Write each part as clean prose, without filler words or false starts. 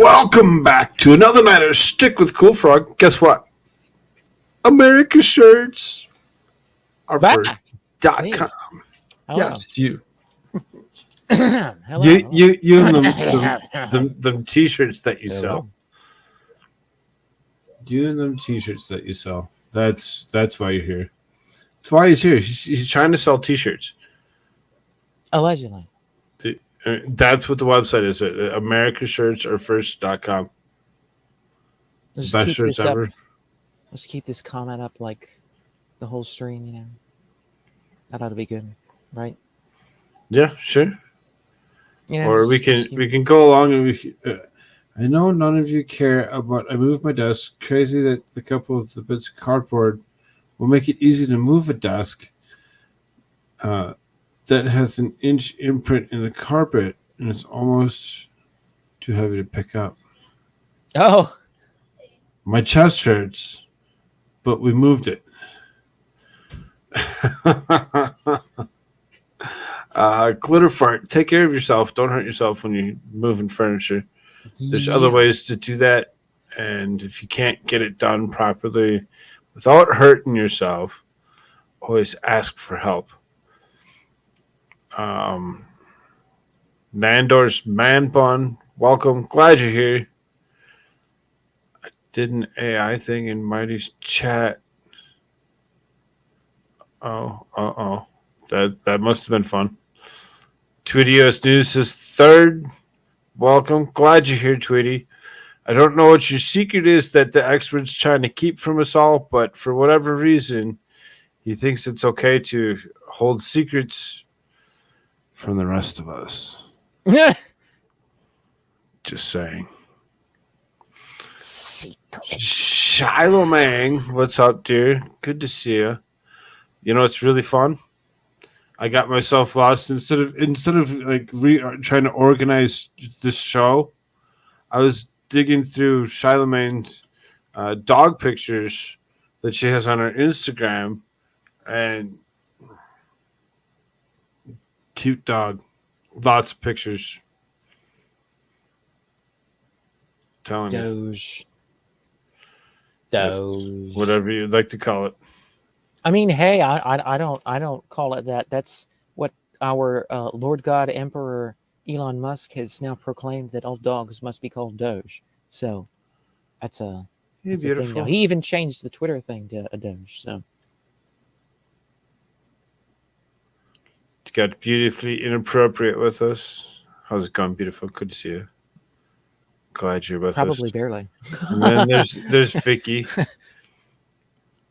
Welcome back to another night of Shtick with Koolfrogg. Guess what? America shirts are for .com. Hello. Yes, you. Hello. You and them t-shirts that you sell. You and them t-shirts that you sell. That's why you're here. That's why he's here. He's trying to sell t-shirts. Allegedly. That's what the website is. America shirts are first.com. Let's Best keep shirts this ever. up. Let's keep this comment up like the whole stream, you know. That ought to be good, right? Yeah, sure. Yeah, Or we can go along and I know none of you care about I moved my desk. Crazy that the couple of the bits of cardboard will make it easy to move a desk that has an inch imprint in the carpet and it's almost too heavy to pick up. Oh. My chest hurts, but we moved it. Glitter fart. Take care of yourself. Don't hurt yourself when you're moving furniture. There's other ways to do that, and if you can't get it done properly without hurting yourself, always ask for help. Nandor's Man Bun, welcome. Glad you're here. I did an AI thing in Mighty's chat. Oh. That must have been fun. Tweety US News says third. Welcome. Glad you're here, Tweety. I don't know what your secret is that the expert's trying to keep from us all, but for whatever reason, he thinks it's okay to hold secrets from the rest of us. Just saying. Secret. Shiloh Mang, what's up, dear? Good to see you. You know, it's really fun. I got myself lost instead of like trying to organize this show. I was digging through Charlemagne's dog pictures that she has on her Instagram, and cute dog, lots of pictures. Telling Doge. Yes, whatever you'd like to call it. I mean, hey, I don't call it that. That's what our Lord God Emperor Elon Musk has now proclaimed, that all dogs must be called Doge. So that's a thing now. He even changed the Twitter thing to a Doge. So you got beautifully inappropriate with us. How's it going, beautiful? Good to see you. Glad you're with us. Probably barely. And then there's Vicky.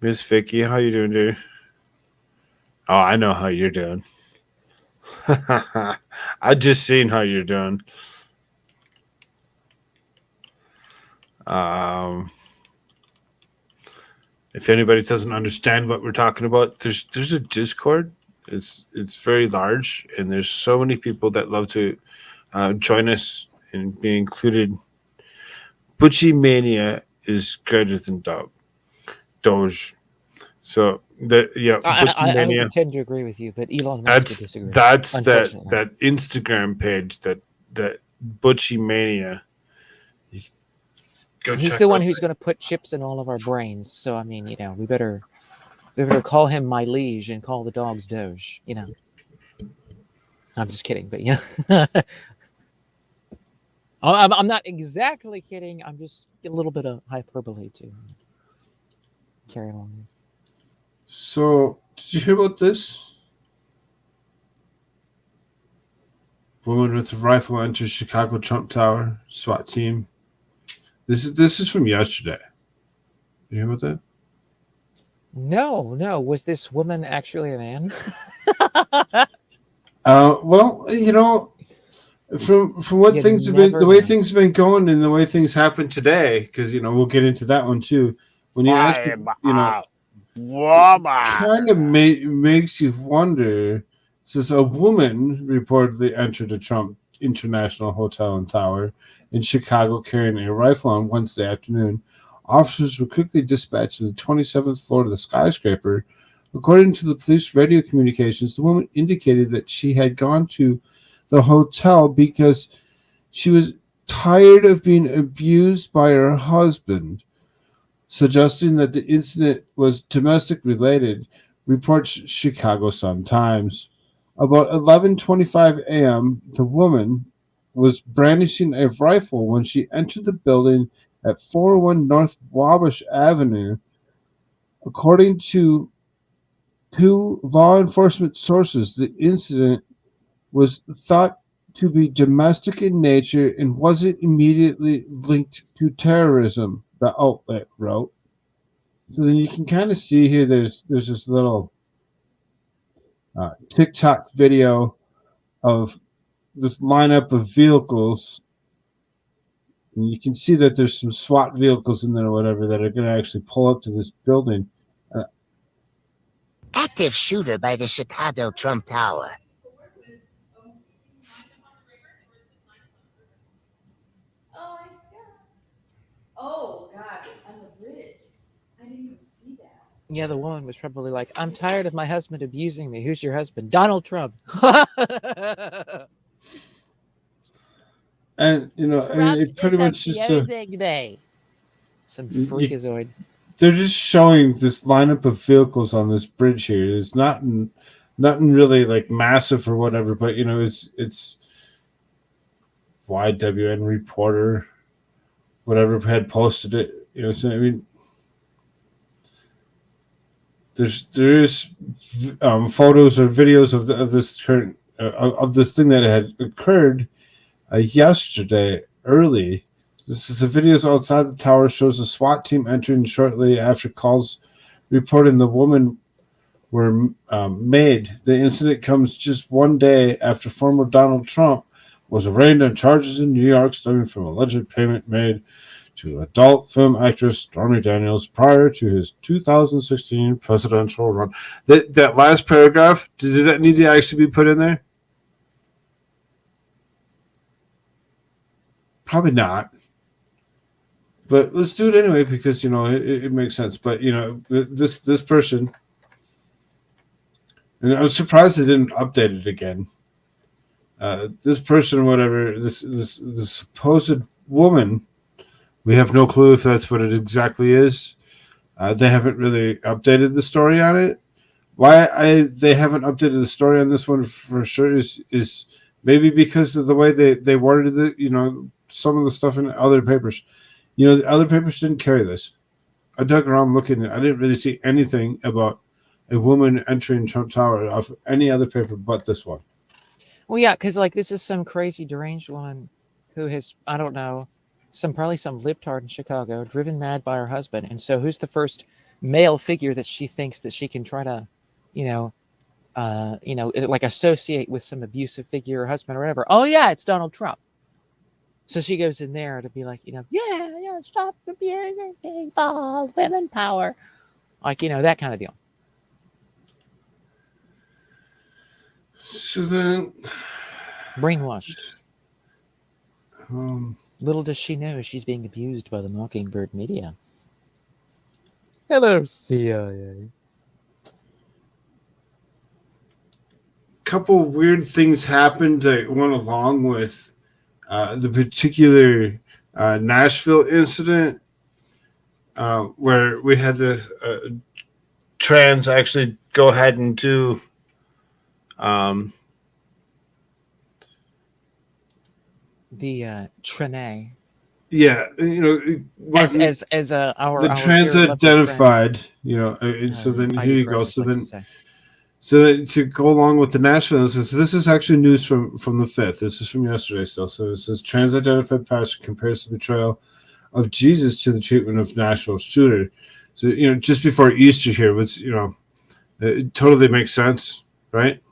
Miss Vicky, how you doing, dude? Oh, I know how you're doing. I just seen how you're doing. If anybody doesn't understand what we're talking about, there's a Discord. It's very large, and there's so many people that love to join us and be included. Butchie Mania is greater than Doge. So I would tend to agree with you, but Elon Musk would disagree. That's that Instagram page that Butchie Mania. He's the one who's going to put chips in all of our brains. So I mean, you know, we better call him my liege and call the dogs Doge. You know, I'm just kidding, but you know. I'm not exactly kidding. I'm just a little bit of hyperbole to carry along. So, did you hear about this? Woman with a rifle enters Chicago Trump Tower. SWAT team. This is from yesterday. Did you hear about that? No. Was this woman actually a man? Well, you know, from what things have been, the way things have been going, and the way things happen today, because you know we'll get into that one too. When you actually, you know, kind of makes you wonder. It says a woman reportedly entered a Trump International Hotel and Tower in Chicago carrying a rifle on Wednesday afternoon. Officers were quickly dispatched to the 27th floor of the skyscraper. According to the police radio communications, the woman indicated that she had gone to the hotel because she was tired of being abused by her husband, suggesting that the incident was domestic related, reports Chicago Sun-Times. About 11:25 a.m., the woman was brandishing a rifle when she entered the building at 401 North Wabash Avenue. According to two law enforcement sources, the incident was thought to be domestic in nature and wasn't immediately linked to terrorism, the outlet wrote. So then you can kind of see here there's this little TikTok video of this lineup of vehicles. And you can see that there's some SWAT vehicles in there or whatever that are going to actually pull up to this building. Active shooter by the Chicago Trump Tower. Oh, God, on the bridge. I didn't even see that. Yeah, the woman was probably like, I'm tired of my husband abusing me. Who's your husband? Donald Trump. And, you know, Trump it pretty much just some freakazoid. They're just showing this lineup of vehicles on this bridge here. It's nothing really like massive or whatever, but you know, it's YWN reporter, whatever had posted it. You know, so I mean, there's photos or videos of this current of this thing that had occurred yesterday early. This is the videos outside the tower shows a SWAT team entering shortly after calls reporting the woman were made. The incident comes just one day after former Donald Trump was arraigned on charges in New York stemming from alleged payment made to adult film actress Stormy Daniels prior to his 2016 presidential run. That last paragraph, did that need to actually be put in there? Probably not. But let's do it anyway because, you know, it makes sense. But, you know, this person, and I was surprised they didn't update it again. This person, whatever, this supposed woman, we have no clue if that's what it exactly is. They haven't really updated the story on it. Why they haven't updated the story on this one for sure is maybe because of the way they worded it, you know, some of the stuff in other papers. You know, the other papers didn't carry this. I dug around looking. I didn't really see anything about a woman entering Trump Tower off any other paper but this one. Well, yeah, because like this is some crazy deranged woman who has, I don't know, probably some libtard in Chicago, driven mad by her husband. And so who's the first male figure that she thinks that she can try to, like associate with some abusive figure or husband or whatever? Oh, yeah, it's Donald Trump. So she goes in there to be like, yeah, stop abusing people, women power. Like, that kind of deal. So then... brainwashed. Little does she know she's being abused by the Mockingbird media. Hello, CIA. Couple weird things happened that went along with the particular Nashville incident where we had the trans actually go ahead and do the Trene. Yeah, you know, as our trans identified, you know, and so then here you go. So then to go along with the Nashville, this is actually news from the 5th. This is from yesterday still. So it says trans-identified pastor compares the betrayal of Jesus to the treatment of Nashville shooter. So, you know, just before Easter here, which, you know, it totally makes sense, right?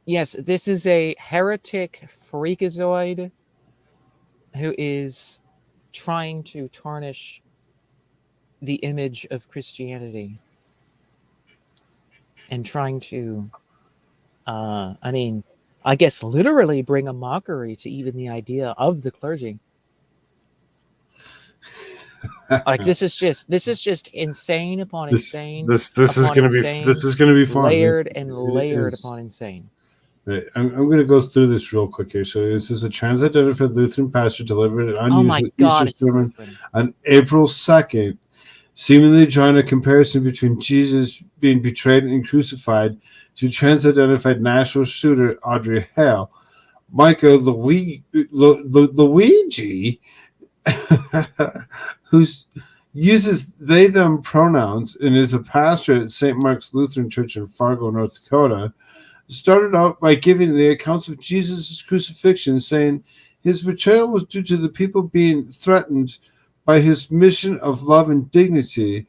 Yes, this is a heretic freakazoid who is trying to tarnish the image of Christianity and trying to, I guess literally bring a mockery to even the idea of the clergy. Like this is just insane upon insane. This is going to be fun. Layered and layered upon insane. Right. I'm going to go through this real quick here. So this is a trans-identified Lutheran pastor delivered an Oh my unusual God, Easter it's a sermon Lutheran. on April 2nd, seemingly drawing a comparison between Jesus being betrayed and crucified to trans-identified Nashville shooter Audrey Hale. Michael Luigi, who uses they/them pronouns and is a pastor at St. Mark's Lutheran Church in Fargo, North Dakota, started out by giving the accounts of Jesus' crucifixion, saying his betrayal was due to the people being threatened by his mission of love and dignity.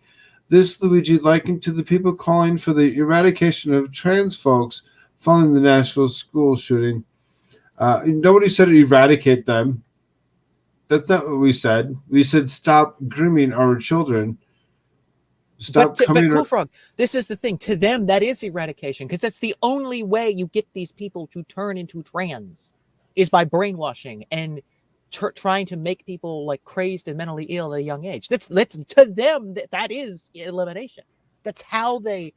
This Luigi likened to the people calling for the eradication of trans folks following the Nashville school shooting. Nobody said eradicate them. That's not what we said. We said stop grooming our children. But Koolfrogg, this is the thing. To them, that is eradication, because that's the only way you get these people to turn into trans, is by brainwashing and trying to make people like crazed and mentally ill at a young age. That's to them that is elimination. That's how they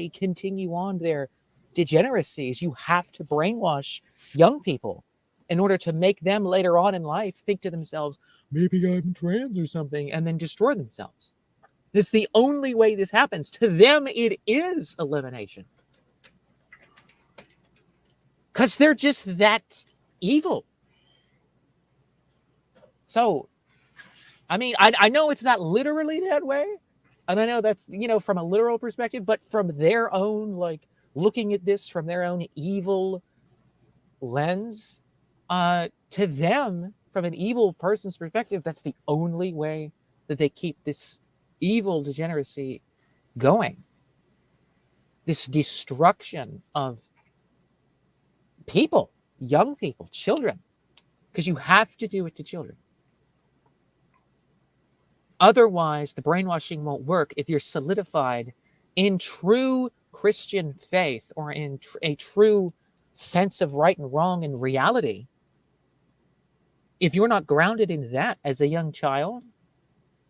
continue on their degeneracies. You have to brainwash young people in order to make them later on in life think to themselves, maybe I'm trans or something, and then destroy themselves. It's the only way this happens. To them, it is elimination. Because they're just that evil. So, I mean, I know it's not literally that way. And I know that's, from a literal perspective, but from their own, like, looking at this from their own evil lens, to them, from an evil person's perspective, that's the only way that they keep this evil degeneracy going. This destruction of people, young people, children, because you have to do it to children. Otherwise, the brainwashing won't work if you're solidified in true Christian faith or in a true sense of right and wrong and reality. If you're not grounded in that as a young child,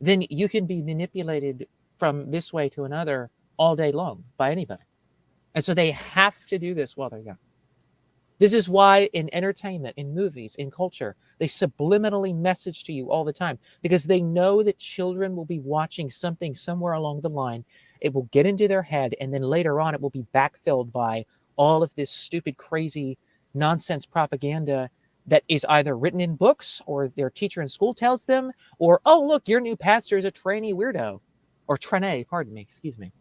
then you can be manipulated from this way to another all day long by anybody. And so they have to do this while they're young. This is why in entertainment, in movies, in culture, they subliminally message to you all the time, because they know that children will be watching something somewhere along the line. It will get into their head, and then later on it will be backfilled by all of this stupid, crazy, nonsense propaganda that is either written in books or their teacher in school tells them, or, oh, look, your new pastor is a trainee weirdo. Or trainee, pardon me, excuse me.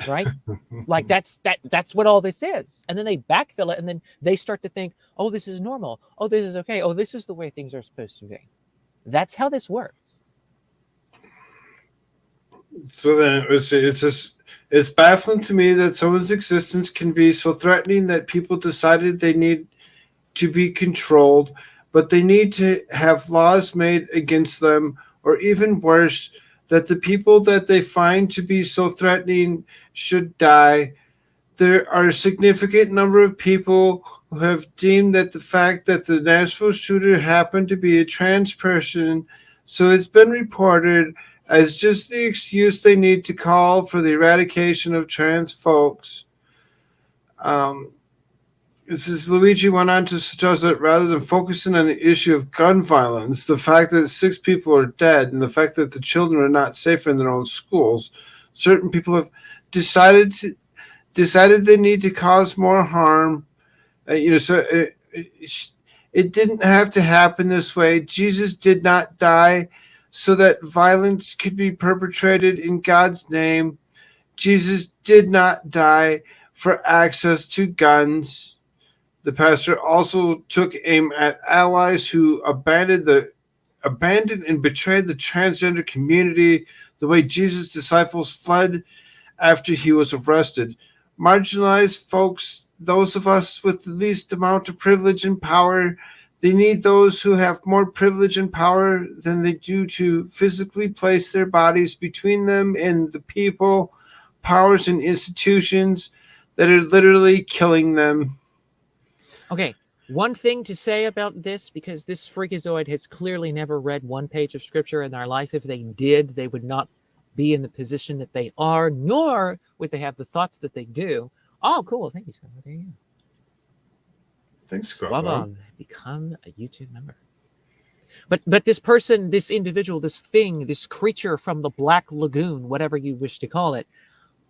Right? Like that's what all this is. And then they backfill it, and then they start to think, oh, this is normal. Oh, this is okay. Oh, this is the way things are supposed to be. That's how this works. So then it's baffling to me that someone's existence can be so threatening that people decided they need to be controlled, but they need to have laws made against them, or even worse, that the people that they find to be so threatening should die. There are a significant number of people who have deemed that the fact that the Nashville shooter happened to be a trans person, so it's been reported as just the excuse they need to call for the eradication of trans folks. This is Luigi went on to suggest that rather than focusing on the issue of gun violence, the fact that 6 people are dead, and the fact that the children are not safe in their own schools, certain people have decided they need to cause more harm. It didn't have to happen this way. Jesus did not die so that violence could be perpetrated in God's name. Jesus did not die for access to guns. The pastor also took aim at allies who abandoned and betrayed the transgender community the way Jesus' disciples fled after he was arrested. Marginalized folks, those of us with the least amount of privilege and power, they need those who have more privilege and power than they do to physically place their bodies between them and the people, powers, and institutions that are literally killing them. Okay, one thing to say about this, because this freakazoid has clearly never read one page of scripture in their life. If they did, they would not be in the position that they are, nor would they have the thoughts that they do. Oh, cool. Thank you, Scott. There you go. Thanks, Scott. Squabam, become a YouTube member. But this person, this individual, this thing, this creature from the Black Lagoon, whatever you wish to call it,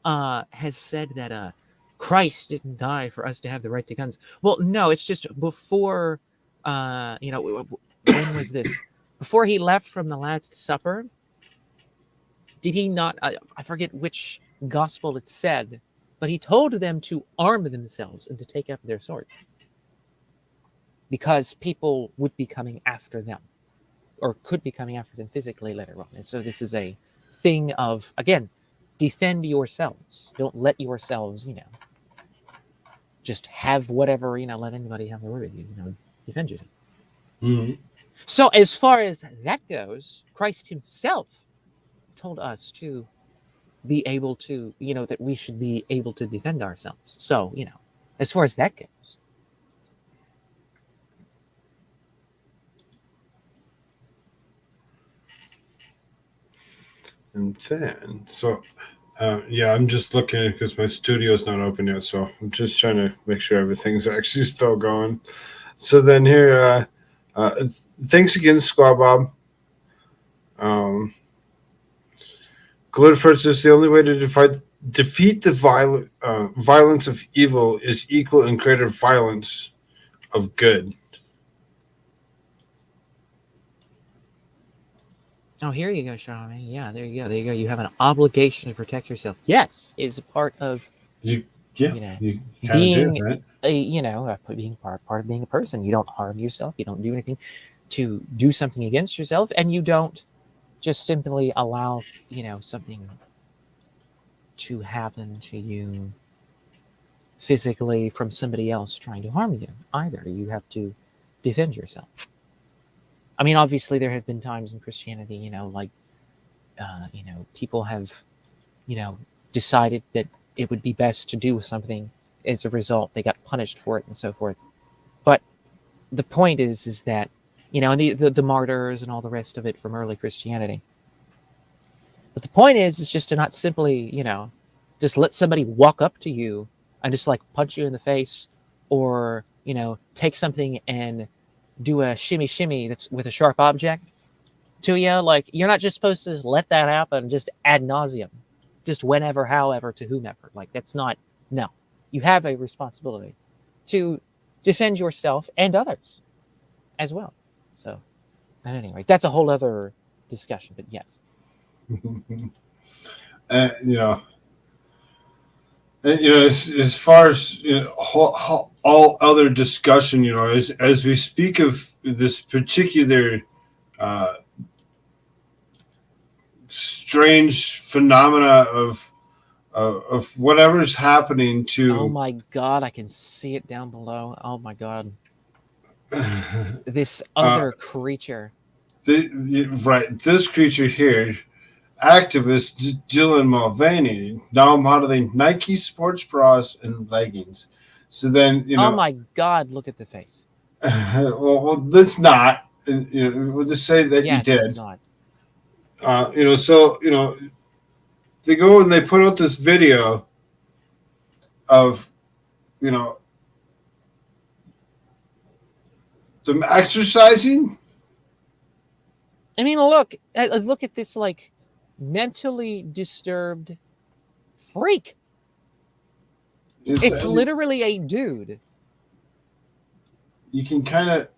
has said that Christ didn't die for us to have the right to guns. Well, no, it's just before, when was this? Before he left from the Last Supper, did he not? I forget which gospel it said, but he told them to arm themselves and to take up their sword because people would be coming after them, or could be coming after them physically later on. And so this is a thing of, again, defend yourselves. Don't let yourselves, just have whatever, let anybody have their way with you, defend yourself. Mm-hmm. So as far as that goes, Christ himself told us to be able to, that we should be able to defend ourselves. So, as far as that goes. And then, I'm just looking because my studio's not open yet, so I'm just trying to make sure everything's actually still going. So then here, thanks again, Squad Bob. Glitterford says the only way to defeat the violence of evil is equal and greater violence of good. Oh, here you go, Charlemagne. Yeah, there you go. There you go. You have an obligation to protect yourself. Yes, it's a part of you being right? being part of being a person. You don't harm yourself. You don't do anything to do something against yourself, and you don't just simply allow something to happen to you physically from somebody else trying to harm you either. You have to defend yourself. I mean, obviously, there have been times in Christianity, people have, decided that it would be best to do something. As a result, they got punished for it and so forth. But the point is that, and the martyrs and all the rest of it from early Christianity. But the point is just to not simply, just let somebody walk up to you and just like punch you in the face, or, take something and do a shimmy that's with a sharp object to you. Like, you're not just supposed to just let that happen just ad nauseum, just whenever, however, to whomever. Like, that's not, no. You have a responsibility to defend yourself and others as well. So, at any rate, that's a whole other discussion, but yes. As far as all other discussion, as we speak of this particular strange phenomena of whatever's happening to. Oh my God, I can see it down below. Oh my God, this other creature. This creature here. Activist Dylan Mulvaney, now modeling Nike sports bras and leggings. So then, oh my God, look at the face. well, let's not. We'll just say that he did. It's not. They go and they put out this video of, them exercising. I mean, look at this, like, mentally disturbed freak. It's literally a dude. You can kind of,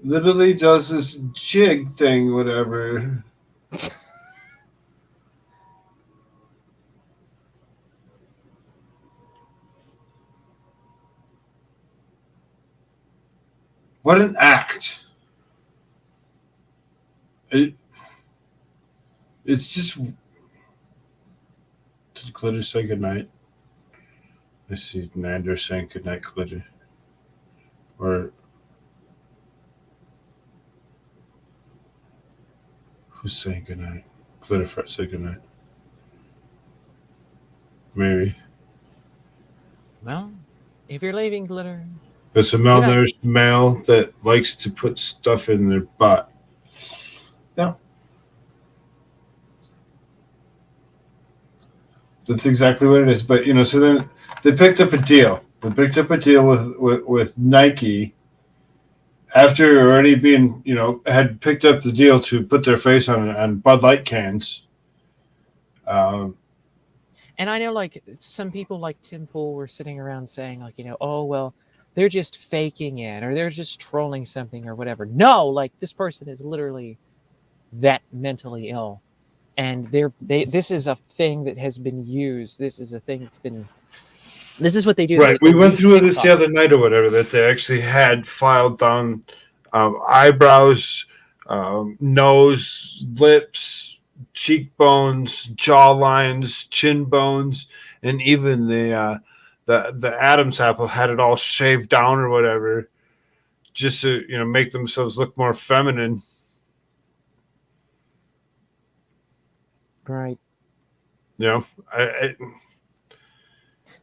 literally does this jig thing, whatever. What an act. It's just. Did Glitter say goodnight? I see Nander saying goodnight, Glitter. Or. Who's saying goodnight? Glitterfret said goodnight. Maybe. Well, if you're leaving, Glitter. It's a malnourished male that likes to put stuff in their butt. Yeah. That's exactly what it is. But so then they picked up a deal. They picked up a deal with Nike after already being had picked up the deal to put their face on Bud Light cans. Um, And I know, like, some people like Tim Pool were sitting around saying, like, oh, well, they're just faking it or they're just trolling something or whatever. No, like, this person is literally that mentally ill. And this is a thing that has been used. This is a thing that's been. This is what they do. right. They We went use through TikTok. this the other night or whatever, that they actually had filed down eyebrows, nose, lips, cheekbones, jaw lines, chin bones, and even the Adam's apple had it all shaved down or whatever, just to make themselves look more feminine. Right. I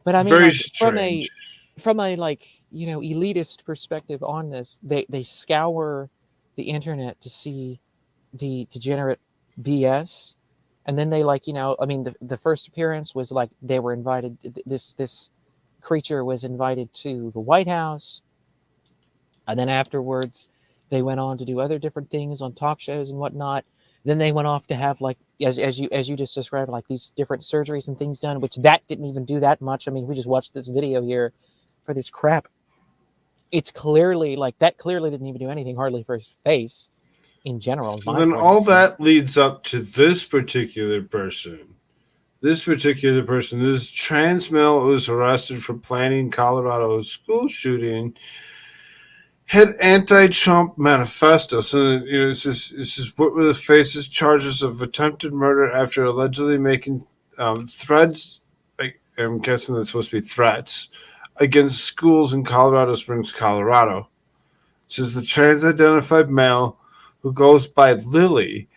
But I mean, very like, strange. from a like elitist perspective on this, they scour the internet to see the degenerate BS, and then they, like, I mean, the first appearance was like they were invited. This creature was invited to the White House, and then afterwards they went on to do other different things on talk shows and whatnot. Then they went off to have, like, as you just described, like, these different surgeries and things done, which that didn't even do that much. I mean, we just watched this video here for this crap. It's clearly like that clearly didn't even do anything hardly for his face in general. So then all that leads up to this particular person. This trans male who was arrested for planning Colorado's school shooting, had anti-Trump manifesto. So this is Whitworth faces charges of attempted murder after allegedly making threats. I'm guessing that's supposed to be threats against schools in Colorado Springs, Colorado. It says the trans-identified male, who goes by Lily,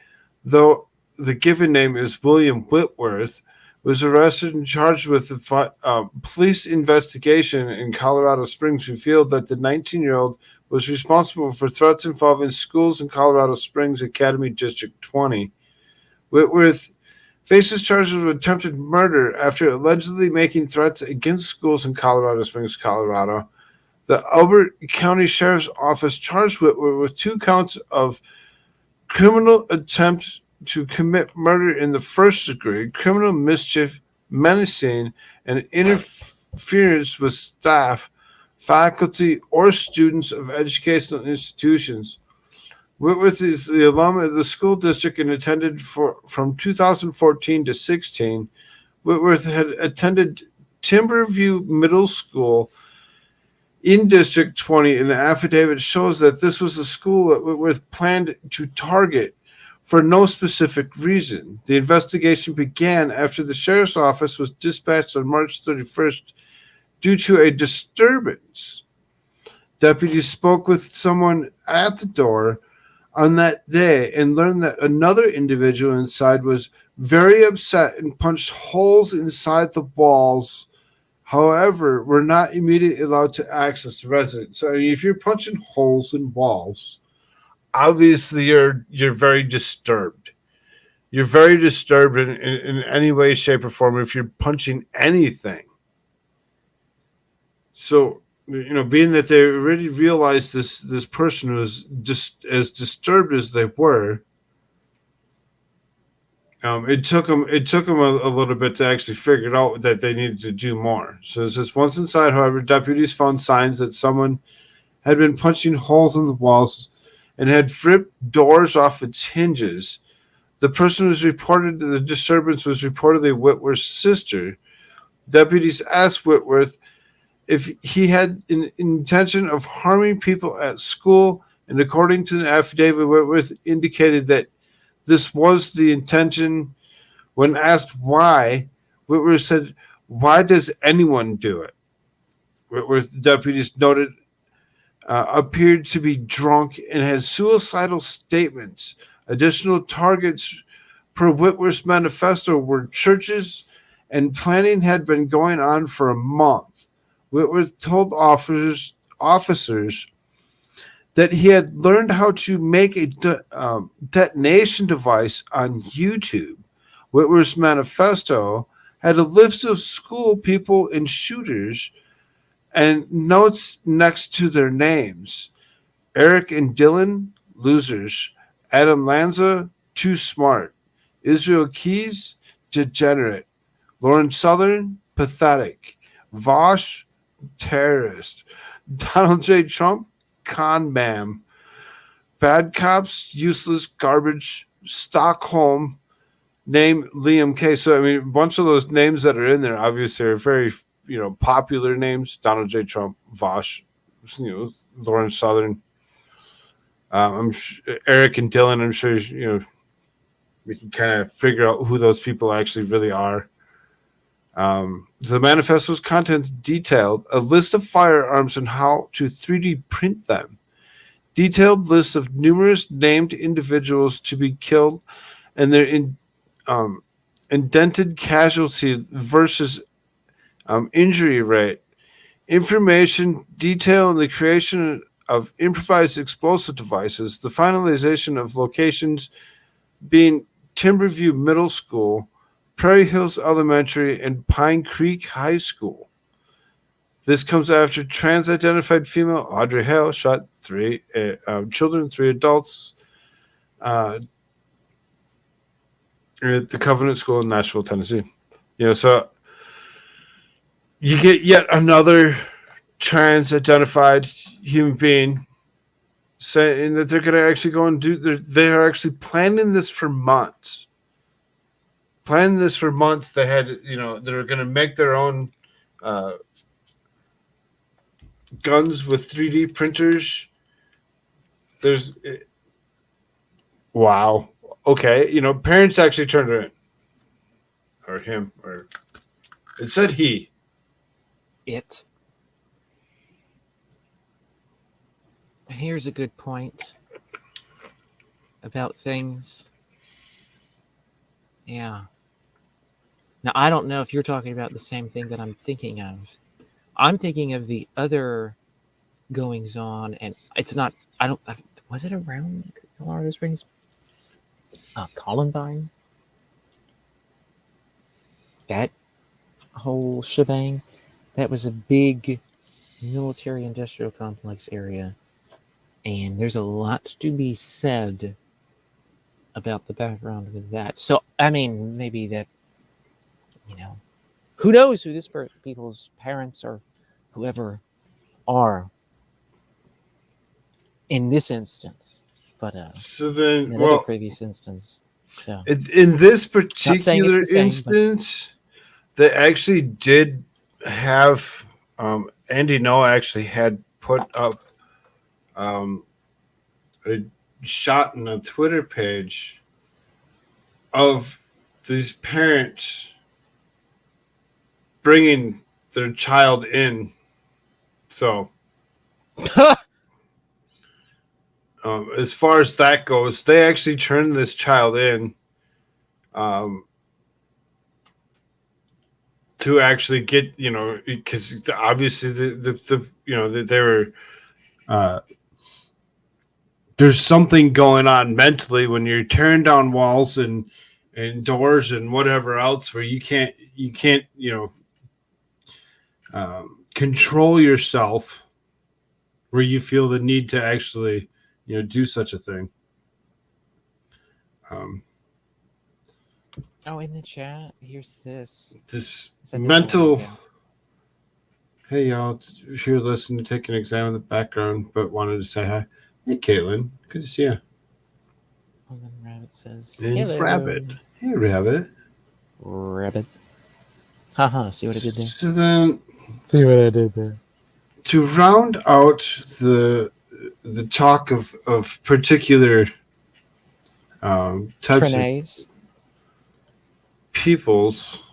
though the given name is William Whitworth, was arrested and charged with the police investigation in Colorado Springs revealed that the 19-year-old was responsible for threats involving schools in Colorado Springs Academy District 20. Whitworth faces charges of attempted murder after allegedly making threats against schools in Colorado Springs, Colorado. The Elbert County Sheriff's Office charged Whitworth with 2 counts of criminal attempt to commit murder in the first degree, criminal mischief, menacing, and interference with staff, faculty, or students of educational institutions. Whitworth is the alum of the school district and attended from 2014 to 16. Whitworth had attended Timberview Middle School in District 20, and the affidavit shows that this was a school that Whitworth planned to target for no specific reason. The investigation began after the sheriff's office was dispatched on March 31st due to a disturbance. Deputies spoke with someone at the door on that day and learned that another individual inside was very upset and punched holes inside the walls. However, were not immediately allowed to access the residence. So if you're punching holes in walls, obviously you're very disturbed. You're very disturbed in any way, shape, or form if you're punching anything. So, being that they already realized this person was just as disturbed as they were, it took them a little bit to actually figure out that they needed to do more. So it says, once inside, however, deputies found signs that someone had been punching holes in the walls and had ripped doors off its hinges. The disturbance was reportedly Whitworth's sister. Deputies asked Whitworth if he had an intention of harming people at school, and according to the affidavit, Whitworth indicated that this was the intention. When asked why, Whitworth said, "Why does anyone do it?" Whitworth deputies noted appeared to be drunk and had suicidal statements. Additional targets per Whitworth's manifesto were churches, and planning had been going on for a month. Whitworth told officers that he had learned how to make a detonation device on YouTube. Whitworth's manifesto had a list of school people and shooters and notes next to their names. Eric and Dylan, losers. Adam Lanza, too smart. Israel Keys, degenerate. Lauren Southern, pathetic. Vosh, terrorist. Donald J. Trump, con man. Bad cops, useless garbage. Stockholm, name Liam K. So, I mean, a bunch of those names that are in there obviously are very, popular names. Donald J. Trump, Vosh, Lauren Southern. Eric and Dylan, I'm sure, we can kind of figure out who those people actually really are. The manifesto's contents detailed a list of firearms and how to 3D print them. Detailed lists of numerous named individuals to be killed and their indented casualties versus injury rate. Information detail in the creation of improvised explosive devices, the finalization of locations being Timberview Middle School, Prairie Hills Elementary, and Pine Creek High School. This comes after trans-identified female Audrey Hale shot 3 children, 3 adults at the Covenant School in Nashville, Tennessee. So you get yet another trans-identified human being saying that they're going to actually go and they are actually planning this for months. They had, they're going to make their own guns with 3D printers. Wow. Okay. Parents actually turned her in. Or him. Or it said he. It. Here's a good point about things. Yeah. Now, I don't know if you're talking about the same thing that I'm thinking of. I'm thinking of the other goings on, and it's not, was it around Colorado Springs? Columbine? That whole shebang? That was a big military industrial complex area. And there's a lot to be said about the background with that. So, I mean, maybe that, who knows who this people's parents or whoever are in this instance. But so then, in another previous instance. So it's in this particular same, instance, they actually did have Andy Noah actually had put up a shot in a Twitter page of these parents bringing their child in. So, as far as that goes, they actually turned this child in to actually get, because obviously they were. There's something going on mentally when you're tearing down walls and doors and whatever else, where you can't control yourself, where you feel the need to actually do such a thing. in the chat, here's this. This mental. Hey y'all, if you're listening, take an exam in the background, but wanted to say hi. Hey, Caitlin. Good to see you. And then Rabbit says, And hello. Rabbit. Hey, Rabbit. Rabbit. Haha, see what I did there? So then... See what I did there? To round out the talk of particular types Trenays. of peoples,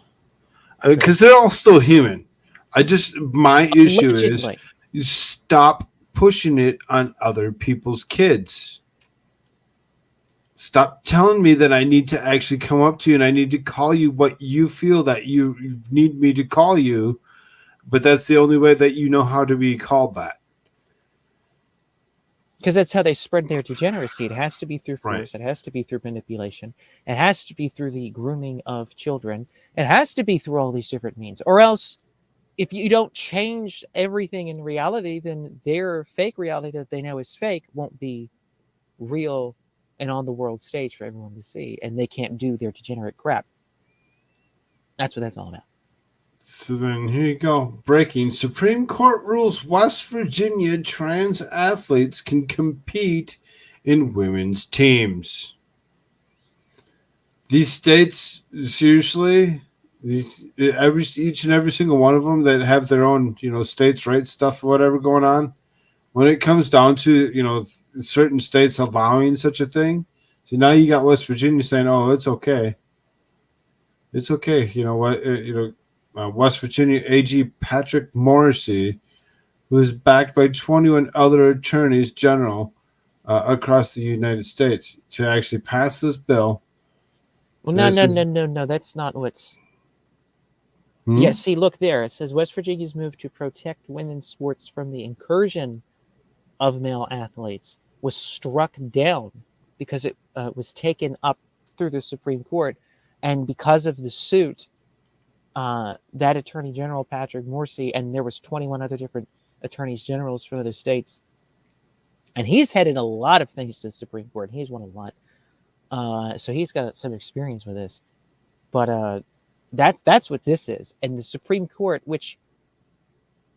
because they're all still human. My issue is you stop pushing it on other people's kids. Stop telling me that I need to actually come up to you and I need to call you what you feel that you need me to call you, but that's the only way that you know how to be called that. Because that's how they spread their degeneracy. It has to be through force. Right. It has to be through manipulation. It has to be through the grooming of children. It has to be through all these different means. Or else, if you don't change everything in reality, then their fake reality that they know is fake won't be real and on the world stage for everyone to see. And they can't do their degenerate crap. That's what that's all about. So then here you go. Breaking. Supreme Court rules West Virginia trans athletes can compete in women's teams. These states, seriously, each and every single one of them that have their own, states' rights stuff or whatever going on, when it comes down to, certain states allowing such a thing, so now you got West Virginia saying, oh, it's okay. It's okay. You know what? West Virginia AG Patrick Morrissey, who is backed by 21 other attorneys general across the United States to actually pass this bill. Well, no. That's not what's... Yeah, see, look there. It says West Virginia's move to protect women's sports from the incursion of male athletes was struck down because it was taken up through the Supreme Court. And because of the suit, that Attorney General, Patrick Morrissey, and there was 21 other different attorneys generals from other states. And he's headed a lot of things to the Supreme Court. He's won a lot. So he's got some experience with this. But that's what this is. And the Supreme Court, which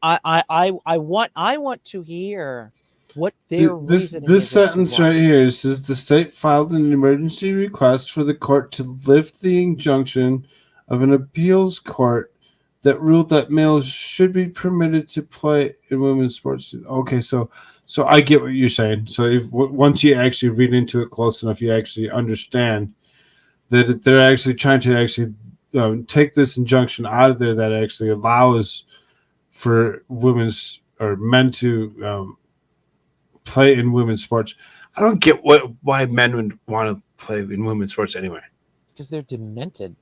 I want to hear what their reasoning is. This sentence right here says the state filed an emergency request for the court to lift the injunction of an appeals court that ruled that males should be permitted to play in women's sports. Okay, so I get what you're saying. So if once you actually read into it close enough, you actually understand that they're actually trying to actually take this injunction out of there that actually allows for women's or men to play in women's sports. I don't get why men would want to play in women's sports anyway. Because they're demented.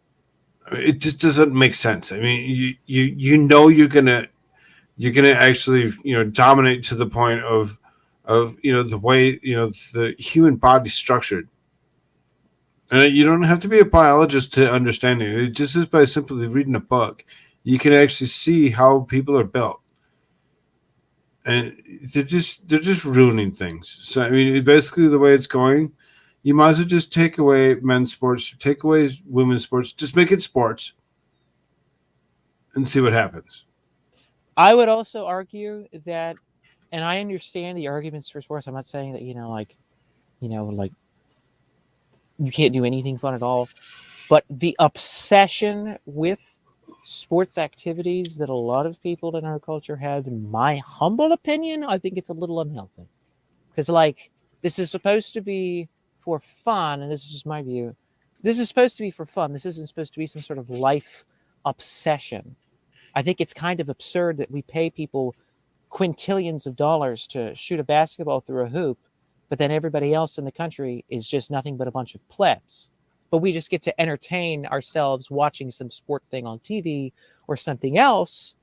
I mean, it just doesn't make sense. I mean, you're gonna actually dominate to the point of the way the human body's structured. And you don't have to be a biologist to understand it. It just is by simply reading a book. You can actually see how people are built. And they're just ruining things. So I mean, basically the way it's going, you might as well just take away men's sports, take away women's sports, just make it sports, and see what happens. I would also argue that, and I understand the arguments for sports. I'm not saying that you can't do anything fun at all, but the obsession with sports activities that a lot of people in our culture have, in my humble opinion, I think it's a little unhealthy. Because, this is supposed to be for fun, and this is just my view. This is supposed to be for fun. This isn't supposed to be some sort of life obsession. I think it's kind of absurd that we pay people quintillions of dollars to shoot a basketball through a hoop, but then everybody else in the country is just nothing but a bunch of plebs. But we just get to entertain ourselves watching some sport thing on TV or something else.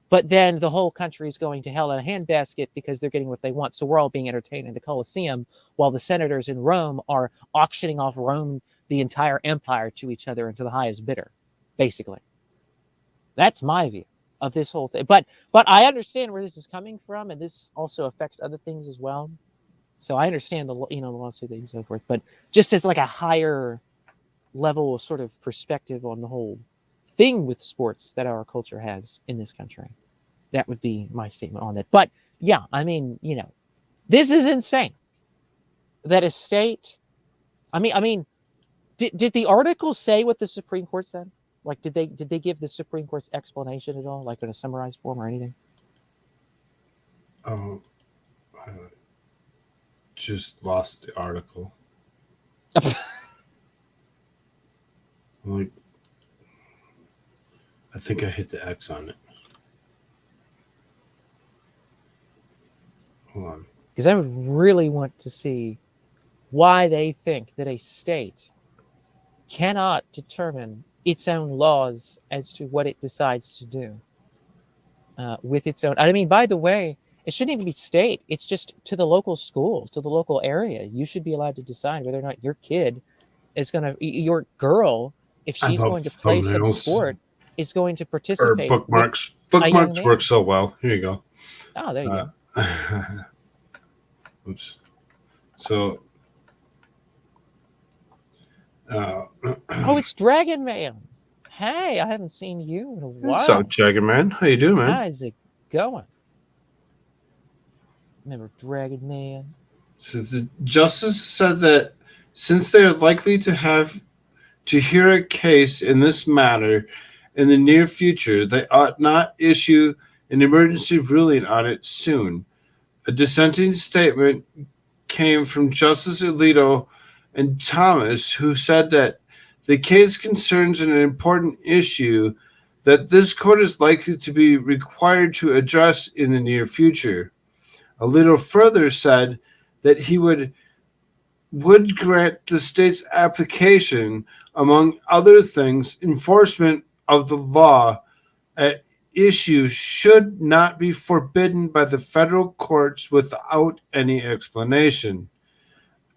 But then the whole country is going to hell in a handbasket because they're getting what they want. So we're all being entertained in the Colosseum while the senators in Rome are auctioning off Rome, the entire empire, to each other and to the highest bidder, basically. That's my view of this whole thing. But I understand where this is coming from, and this also affects other things as well. So I understand the lawsuit and so forth, but just as a higher level of sort of perspective on the whole thing with sports that our culture has in this country, that would be my statement on that. But yeah, I mean, this is insane. That a state, did the article say what the Supreme Court said? Did they give the Supreme Court's explanation at all, in a summarized form or anything? Oh. Just lost the article. I think I hit the X on it. Hold on. Because I would really want to see why they think that a state cannot determine its own laws as to what it decides to do with its own. I mean, by the way, It shouldn't even be state. It's just to the local school, to the local area. You should be allowed to decide whether or not your kid is going to, your girl, if I she's love going to play some thumbnails sport, is going to or participate with bookmarks. a young Bookmarks man. work so well. Here you go. Oh, there you go. Oops. So, Oh, it's Dragon Man. Hey, I haven't seen you in a while. what's up, Jagger Man? How you doing, man? How's it going? Remember Dragon Man? So the justice said that since they are likely to hear a case in this matter in the near future, they ought not issue an emergency ruling on it soon. A dissenting statement came from Justice Alito and Thomas, who said that the case concerns an important issue that this court is likely to be required to address in the near future. Alito further said that he would grant the state's application, among other things, enforcement of the law at issue should not be forbidden by the federal courts without any explanation.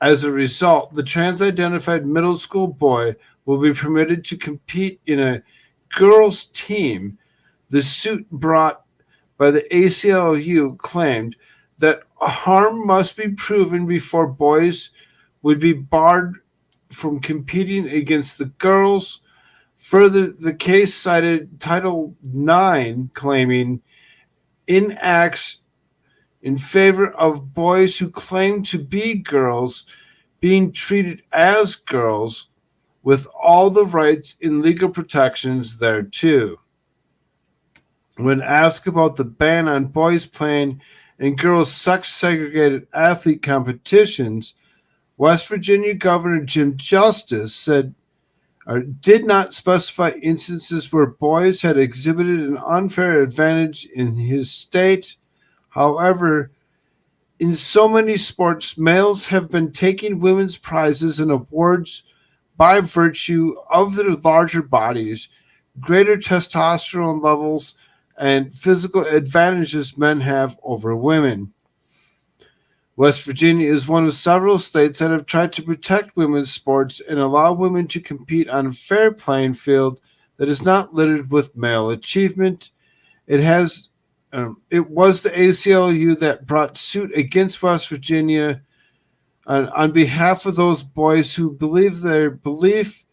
As a result, the trans-identified middle school boy will be permitted to compete in a girls' team. The suit brought by the ACLU claimed that harm must be proven before boys would be barred from competing against the girls. Further, the case cited Title IX, claiming in acts in favor of boys who claim to be girls being treated as girls with all the rights and legal protections thereto. When asked about the ban on boys playing in girls' sex-segregated athlete competitions, West Virginia Governor Jim Justice said or did not specify instances where boys had exhibited an unfair advantage in his state. However, in so many sports, males have been taking women's prizes and awards by virtue of their larger bodies, greater testosterone levels, and physical advantages men have over women. West Virginia is one of several states that have tried to protect women's sports and allow women to compete on a fair playing field that is not littered with male achievement. It was the ACLU that brought suit against West Virginia on behalf of those boys who believe their belief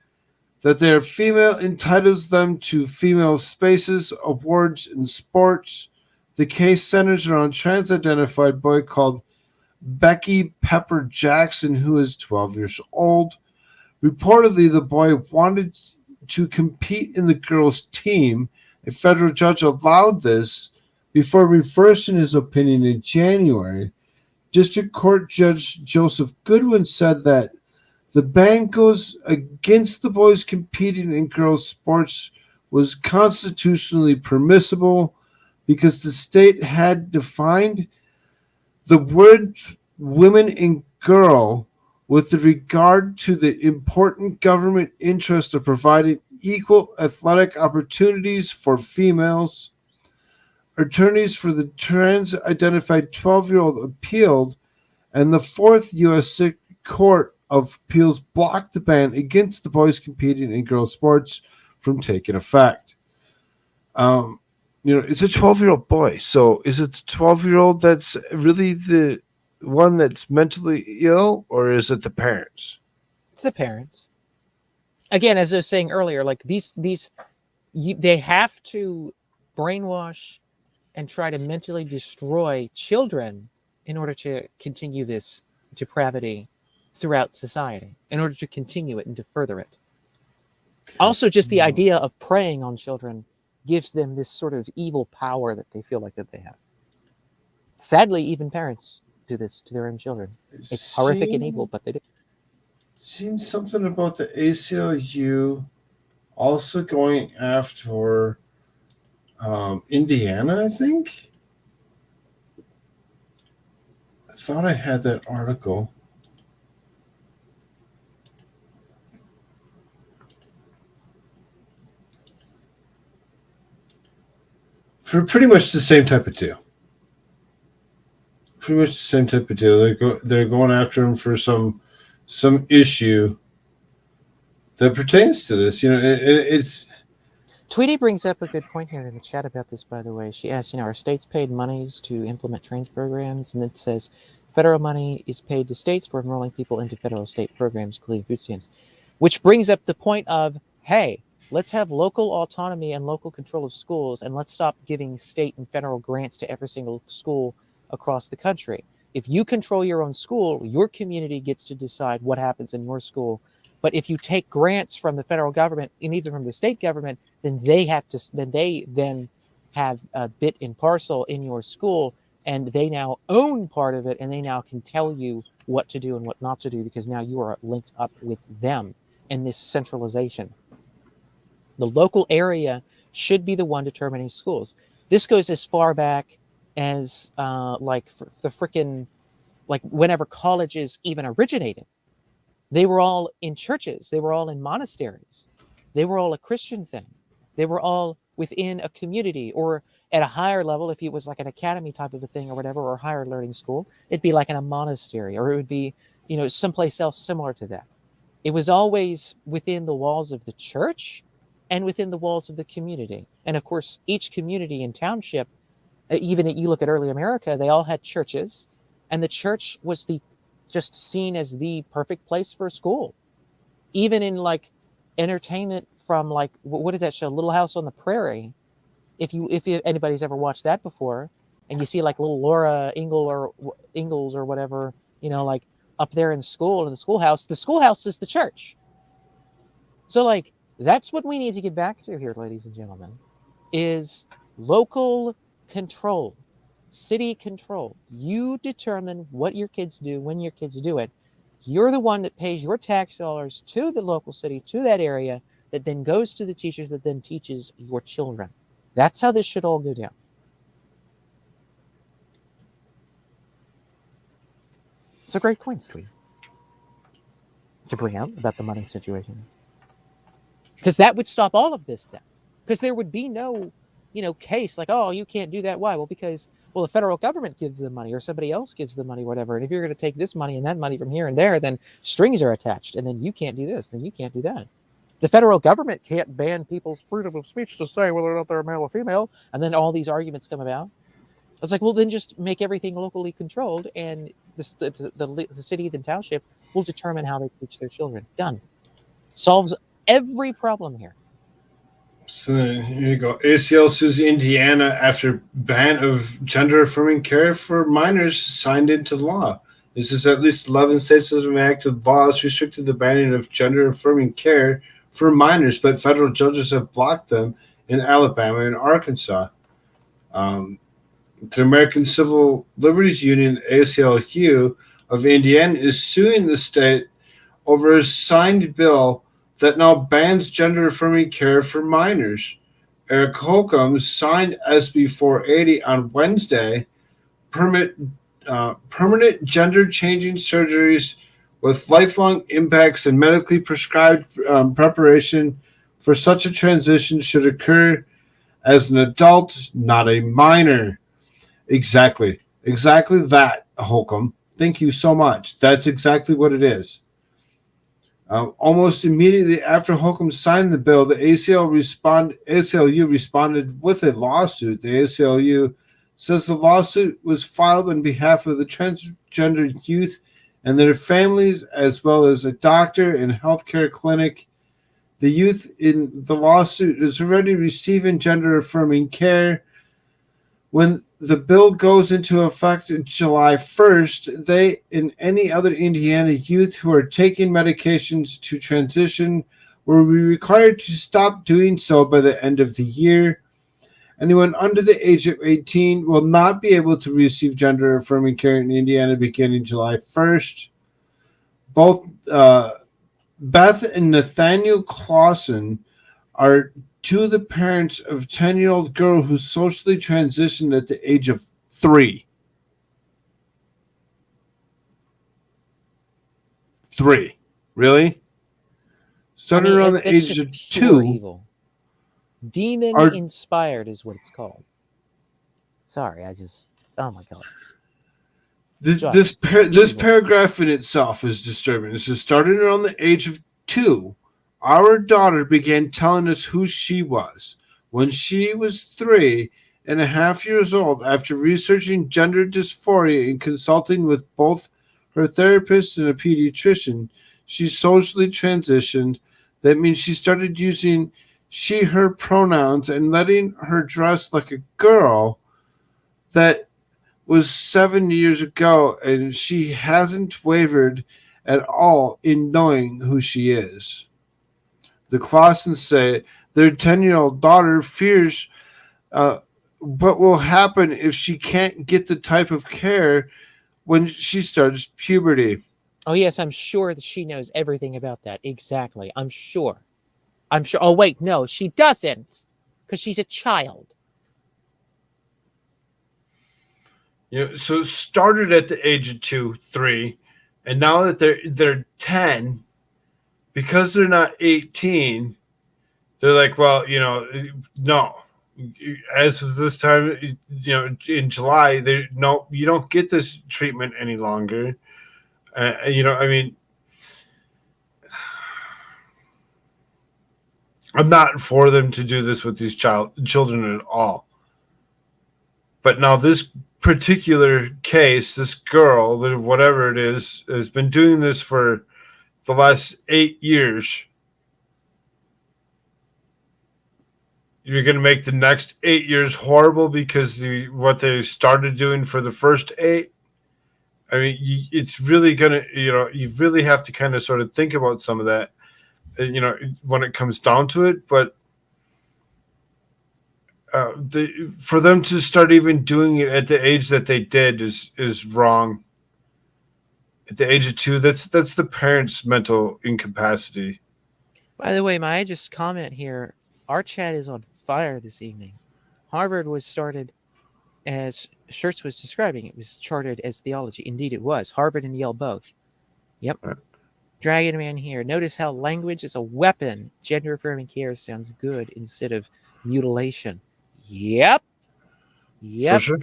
that they are female entitles them to female spaces, awards, and sports. The case centers around a trans-identified boy called Becky Pepper Jackson, who is 12 years old. Reportedly, the boy wanted to compete in the girls' team. A federal judge allowed this before reversing his opinion in January. District Court Judge Joseph Goodwin said that the ban goes against the boys competing in girls' sports was constitutionally permissible because the state had defined the words women and girl with regard to the important government interest of providing equal athletic opportunities for females. Attorneys for the trans-identified 12-year-old appealed, and the Fourth U.S. Court of Appeals blocked the ban against the boys competing in girls' sports from taking effect. It's a 12-year-old boy. So is it the 12-year-old that's really the one that's mentally ill, or is it the parents? It's the parents. Again, as I was saying earlier, like they have to brainwash and try to mentally destroy children in order to continue this depravity throughout society, in order to continue it and to further it. Also, just the idea of preying on children gives them this sort of evil power that they feel like that they have. Sadly, even parents do this to their own children. It's horrific and evil, but they do. Seen something about the ACLU also going after Indiana, I think? I thought I had that article. For pretty much the same type of deal. pretty much the same type of deal. They're going after him for some issue that pertains to this. It's. Tweety brings up a good point here in the chat about this, by the way. She asks, are states paid monies to implement trans programs? And it says, federal money is paid to states for enrolling people into federal state programs, including food stamps. Which brings up the point of, hey, let's have local autonomy and local control of schools, and let's stop giving state and federal grants to every single school across the country. If you control your own school, your community gets to decide what happens in your school. But if you take grants from the federal government and even from the state government, then they have a bit and parcel in your school, and they now own part of it, and they now can tell you what to do and what not to do, because now you are linked up with them in this centralization. The local area should be the one determining schools. This goes as far back as whenever colleges even originated. They were all in churches. They were all in monasteries. They were all a Christian thing. They were all within a community, or at a higher level, if it was like an academy type of a thing or whatever, or higher learning school, it'd be like in a monastery, or it would be, someplace else similar to that. It was always within the walls of the church and within the walls of the community. And of course, each community and township, even if you look at early America, they all had churches, and the church was just seen as the perfect place for school. Even in like entertainment from like, what is that show, Little House on the Prairie? If anybody's ever watched that before, and you see like little Laura Ingalls or whatever, like up there in school in the schoolhouse is the church. So like, that's what we need to get back to here, ladies and gentlemen, is local control. City control. You determine what your kids do, when your kids do it. You're the one that pays your tax dollars to the local city, to that area, that then goes to the teachers, that then teaches your children. That's how this should all go down. It's a great point, Tweet, to bring out about the money situation. Because that would stop all of this then. Because there would be no, case like, oh, you can't do that. Why? Well, because the federal government gives the money, or somebody else gives the money, whatever. And if you're going to take this money and that money from here and there, then strings are attached, and then you can't do this, then you can't do that. The federal government can't ban people's freedom of speech to say whether or not they're male or female, and then all these arguments come about. It's like, well, then just make everything locally controlled, and the city and township will determine how they teach their children. Done. Solves every problem here. So here you go. ACL sues Indiana after ban of gender-affirming care for minors signed into law. This is at least 11 states that have enacted laws restricting the banning of gender-affirming care for minors, but federal judges have blocked them in Alabama and Arkansas. The American Civil Liberties Union, ACLU, of Indiana is suing the state over a signed bill that now bans gender-affirming care for minors. Eric Holcomb signed SB 480 on Wednesday, permanent gender-changing surgeries with lifelong impacts and medically prescribed preparation for such a transition should occur as an adult, not a minor. Exactly that, Holcomb. Thank you so much. That's exactly what it is. Almost immediately after Holcomb signed the bill, the ACLU responded with a lawsuit. The ACLU says the lawsuit was filed on behalf of the transgender youth and their families, as well as a doctor and healthcare clinic. The youth in the lawsuit is already receiving gender-affirming care. When the bill goes into effect July 1st, they and any other Indiana youth who are taking medications to transition will be required to stop doing so by the end of the year. Anyone under the age of 18 will not be able to receive gender-affirming care in Indiana beginning July 1st. Both Beth and Nathaniel Clausen are two of the parents of a 10-year-old girl who socially transitioned at the age of 3. 3. Really? Started around the age of 2. Evil. Demon-inspired is what it's called. Sorry, oh my God. This paragraph in itself is disturbing. This is starting around the age of 2. Our daughter began telling us who she was when she was 3.5 years old. After researching gender dysphoria and consulting with both her therapist and a pediatrician, she socially transitioned. That means she started using she/her pronouns and letting her dress like a girl. That was 7 years ago, and she hasn't wavered at all in knowing who she is. The Clausens say their 10-year-old daughter fears what will happen if she can't get the type of care when she starts puberty. Oh, yes, I'm sure that she knows everything about that. Exactly. I'm sure. Oh, wait, no, she doesn't, because she's a child. So it started at the age of 2, 3, and now that they're 10, because they're not 18, they're like, well, no. As of this time, in July, you don't get this treatment any longer. I mean, I'm not for them to do this with these children at all. But now this particular case, this girl, whatever it is, has been doing this for the last 8 years. You're going to make the next 8 years horrible because what they started doing for the first 8. I mean, it's really going to, you really have to kind of sort of think about some of that, when it comes down to it. But for them to start even doing it at the age that they did is wrong. At the age of 2, that's the parents' mental incapacity. By the way, may I just comment here? Our chat is on fire this evening. Harvard was started as Schertz was describing. It was charted as theology. Indeed, it was. Harvard and Yale both. Yep. Right. Dragon Man here. Notice how language is a weapon. Gender-affirming care sounds good instead of mutilation. Yep. For sure.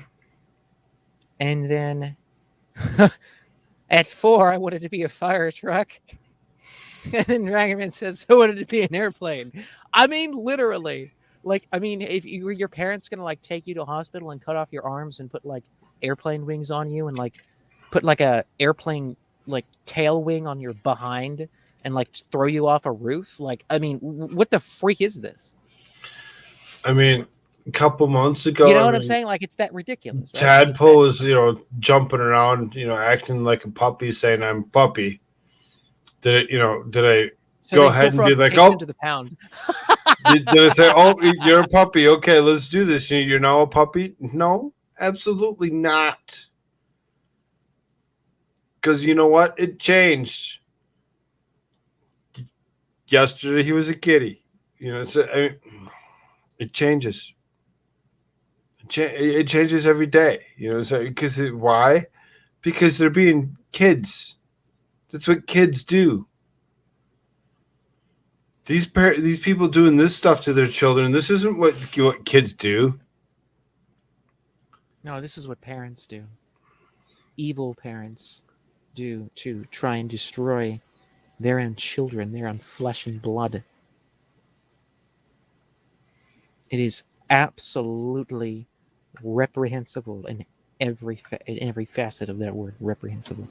And then at 4, I wanted to be a fire truck. And then Dragonman says, I wanted to be an airplane. I mean, literally. If your parents going to take you to a hospital and cut off your arms and put airplane wings on you and put a airplane tail wing on your behind and throw you off a roof. What the freak is this? I mean, a couple months ago, you know what I'm saying? It's that ridiculous. Right? Tadpole was, jumping around, acting like a puppy, saying I'm puppy. Did I go ahead and be like, oh, to the pound. did I say, oh, you're a puppy? Okay, let's do this. You're now a puppy? No, absolutely not. Because you know what? It changed. Yesterday he was a kitty. It changes. It changes every day. Why? Because they're being kids. That's what kids do. These people doing this stuff to their children. This isn't what kids do. No, this is what parents do. Evil parents do to try and destroy their own children, their own flesh and blood. It is absolutely reprehensible in every facet of that word, reprehensible.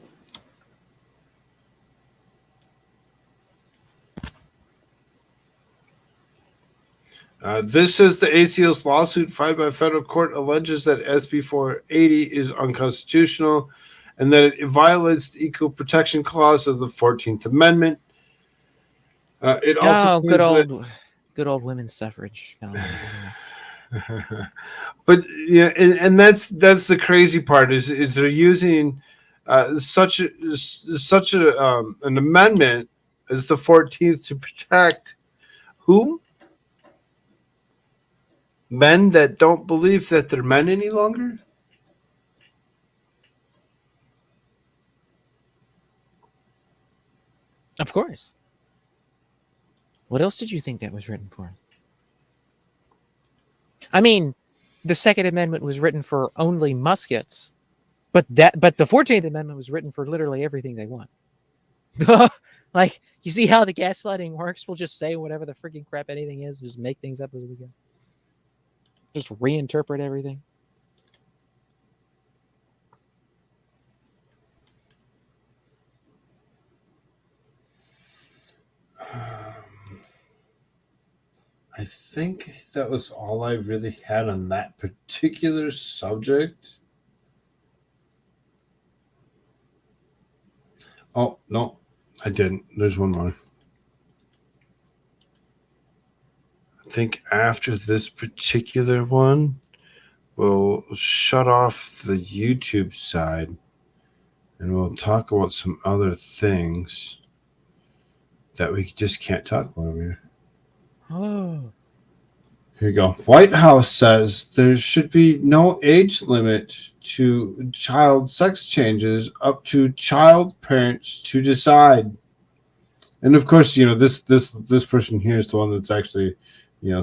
This says the ACL's lawsuit filed by federal court alleges that SB 480 is unconstitutional and that it violates the Equal Protection Clause of the 14th Amendment. It also good old women's suffrage. But yeah, and that's the crazy part is they're using such an amendment as the 14th to protect whom? Men that don't believe that they're men any longer? Of course. What else did you think that was written for? I mean, the Second Amendment was written for only muskets But the 14th Amendment was written for literally everything they want. Like, you see how the gaslighting works? We'll just say whatever the freaking crap anything is, just make things up as we go. Just reinterpret everything. I think that was all I really had on that particular subject. Oh, no, I didn't. There's one more. I think after this particular one, we'll shut off the YouTube side and we'll talk about some other things that we just can't talk about over here. Oh. Here you go. White House says there should be no age limit to child sex changes, up to child parents to decide. And of course, this person here is the one that's actually,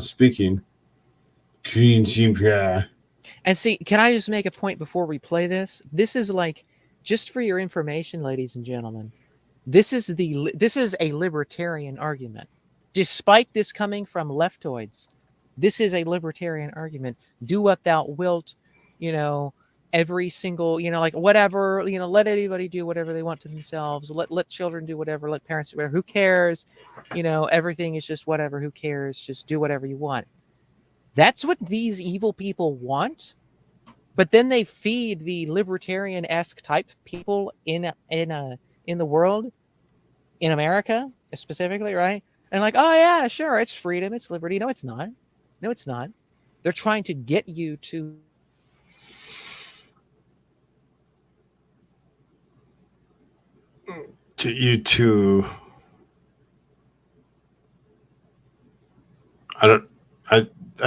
speaking. Queen Jean-Pierre. And see, can I just make a point before we play this? This is like, just for your information, ladies and gentlemen, this is a libertarian argument. Despite this coming from leftoids, this is a libertarian argument. Do what thou wilt, every single, like whatever, let anybody do whatever they want to themselves. Let children do whatever, let parents do whatever. Who cares? Everything is just whatever. Who cares? Just do whatever you want. That's what these evil people want. But then they feed the libertarian-esque type people in the world, in America specifically, right? And like, oh yeah, sure, it's freedom, it's liberty. No, it's not. No, it's not. They're trying to get you to you to. I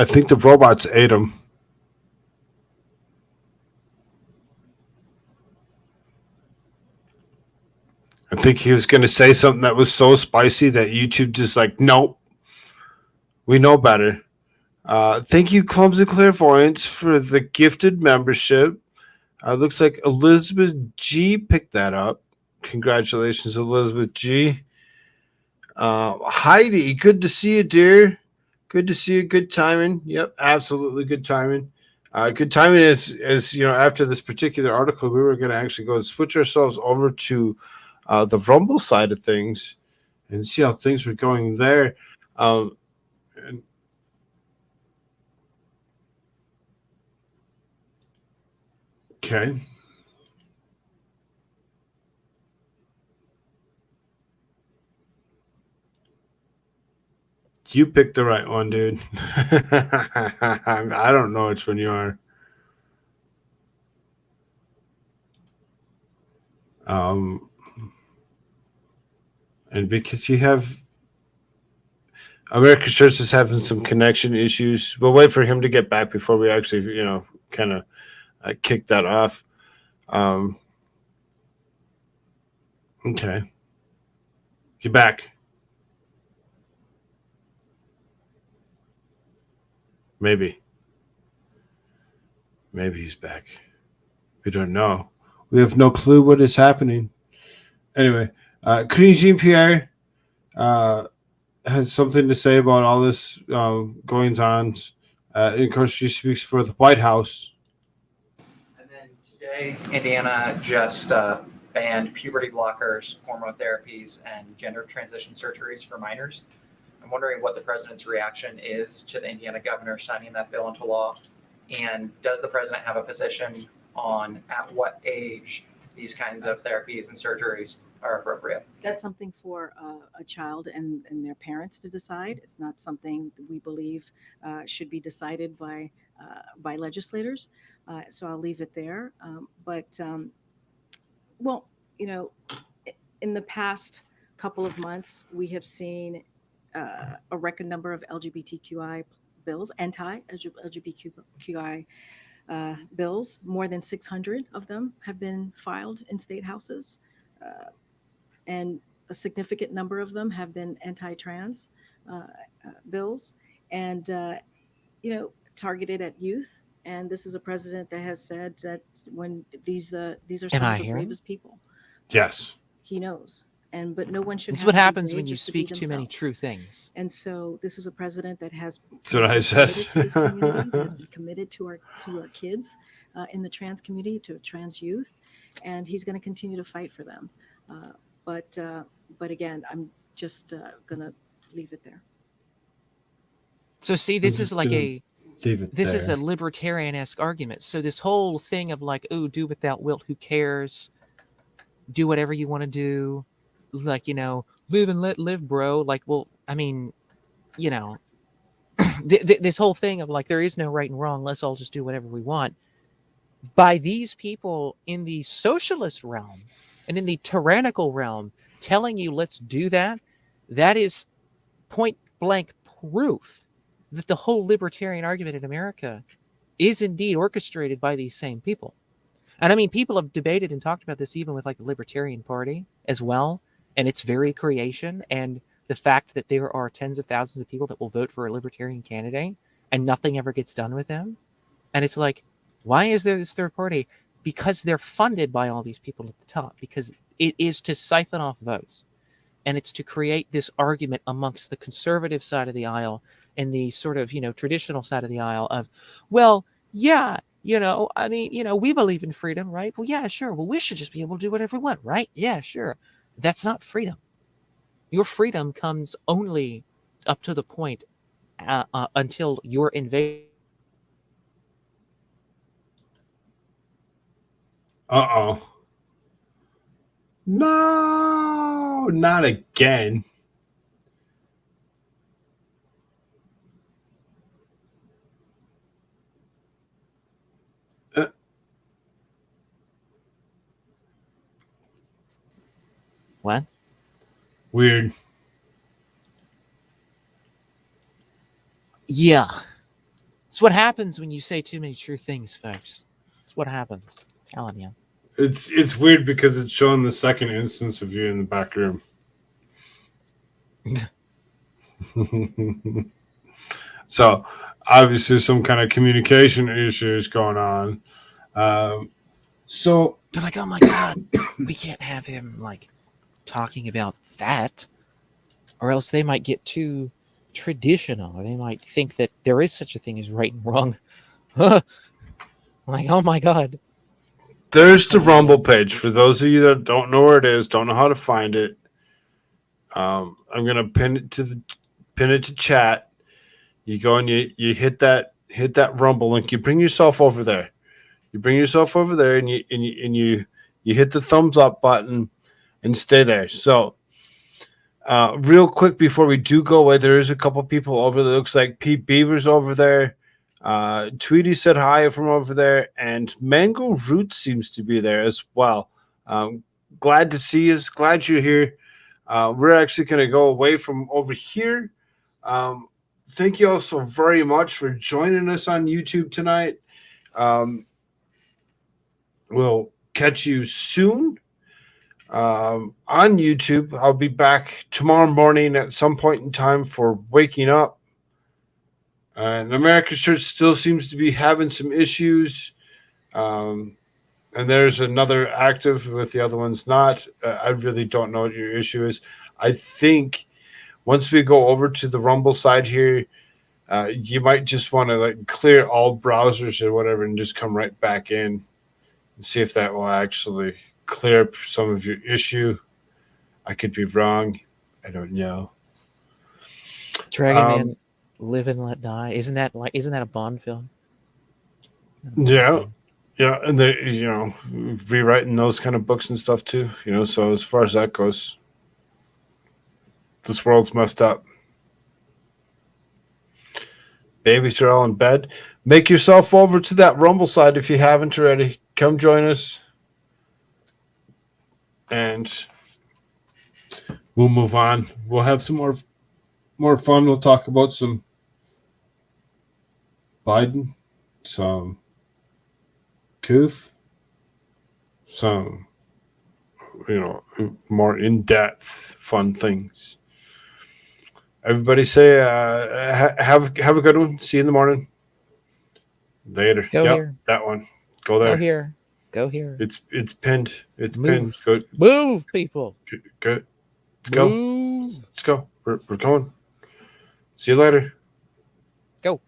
think the robots ate him. I think he was going to say something that was so spicy that YouTube just like, nope, we know better. Thank you, Clumsy Clairvoyance, for the gifted membership. Looks like Elizabeth G picked that up. Congratulations, Elizabeth G. Heidi, good to see you, dear. Good to see you. Good timing. Yep, absolutely good timing. Good timing is after this particular article, we were going to actually go and switch ourselves over to the Rumble side of things and see how things were going there. Okay. You picked the right one, dude. I don't know which one you are. And because you have American Church is having some connection issues, we'll wait for him to get back before we actually, kind of kick that off. Okay. You're back. Maybe he's back. We don't know. We have no clue what is happening. Anyway, Queen Jean-Pierre has something to say about all this goings on. Of course, she speaks for the White House. And then today, Indiana just banned puberty blockers, hormone therapies, and gender transition surgeries for minors. I'm wondering what the president's reaction is to the Indiana governor signing that bill into law. And does the president have a position on at what age these kinds of therapies and surgeries are appropriate? That's something for a child and their parents to decide. It's not something we believe should be decided by legislators. So I'll leave it there. In the past couple of months, we have seen a record number of LGBTQI bills, anti-LGBTQI bills. More than 600 of them have been filed in state houses. And a significant number of them have been anti-trans bills and, targeted at youth And this is a president that has said that when these are Am some I of the hearing? bravest people. Yes. He knows. But no one should This is have what to be happens brave when you just to be speak too many themselves. true things. And so this is a president that has That's what I been said. committed to this community, that has been committed to our kids in the trans community, to trans youth, and he's going to continue to fight for them. Uh, but again, I'm just going to leave it there. So see, I'm this is just like gonna a leave it this is a there. libertarian-esque argument. So this whole thing of like, oh, do without wilt, who cares? Do whatever you want to do. Like, live and let live, bro. Like, well, I mean, you know, this whole thing of like, there is no right and wrong. Let's all just do whatever we want. By these people in the socialist realm and in the tyrannical realm telling you, let's do that, that is point blank proof that the whole libertarian argument in America is indeed orchestrated by these same people. And I mean, people have debated and talked about this even with like the Libertarian Party as well, and its very creation, and the fact that there are tens of thousands of people that will vote for a libertarian candidate and nothing ever gets done with them. And it's like, why is there this third party? Because they're funded by all these people at the top, because it is to siphon off votes. And it's to create this argument amongst the conservative side of the aisle and the sort of, traditional side of the aisle of, well, yeah, I mean, we believe in freedom, right? Well, yeah, sure. Well, we should just be able to do whatever we want, right? Yeah, sure. That's not freedom. Your freedom comes only up to the point until you're invaded. Uh-oh. No, not again. What? Weird. Yeah. It's what happens when you say too many true things, folks. It's what happens. I'm telling you. It's weird because it's showing the second instance of you in the back room. So obviously some kind of communication issues going on. So They're like, oh my God, we can't have him like talking about that, or else they might get too traditional, or they might think that there is such a thing as right and wrong. Like, oh my God. there's the Rumble page. For those of you that don't know where it is, don't know how to find it, I'm gonna pin it to chat. You go and you hit that Rumble link. You bring yourself over there. And you hit the thumbs up button and stay there. So, real quick before we do go away, there is a couple people over there. Looks like Pete Beaver's over there. Tweety said hi from over there, and Mango Root seems to be there as well. Glad to see you. Glad you're here. We're actually going to go away from over here. Thank you all so very much for joining us on YouTube tonight. We'll catch you soon on YouTube. I'll be back tomorrow morning at some point in time for Waking Up. And America's Church still seems to be having some issues. And there's another active with the other one's not. I really don't know what your issue is. I think once we go over to the Rumble side here, you might just want to like clear all browsers or whatever and just come right back in and see if that will actually clear up some of your issue. I could be wrong. I don't know. Dragon Man, Live and Let Die. Isn't that a Bond film? Yeah. Yeah, and they, rewriting those kind of books and stuff too, so as far as that goes, this world's messed up. Babies are all in bed. Make yourself over to that Rumble side if you haven't already. Come join us. And we'll move on. We'll have some more fun. We'll talk about some Biden, some Koof, some more in-depth fun things. Everybody say have a good one. See you in the morning. Later. Go Yep, here. that one. Go there. Go here. Go here. It's pinned. It's Move. pinned. Go. Move, people. Go. Let's go. Move. Let's go. We're going. See you later. Go,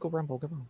Rumble, go.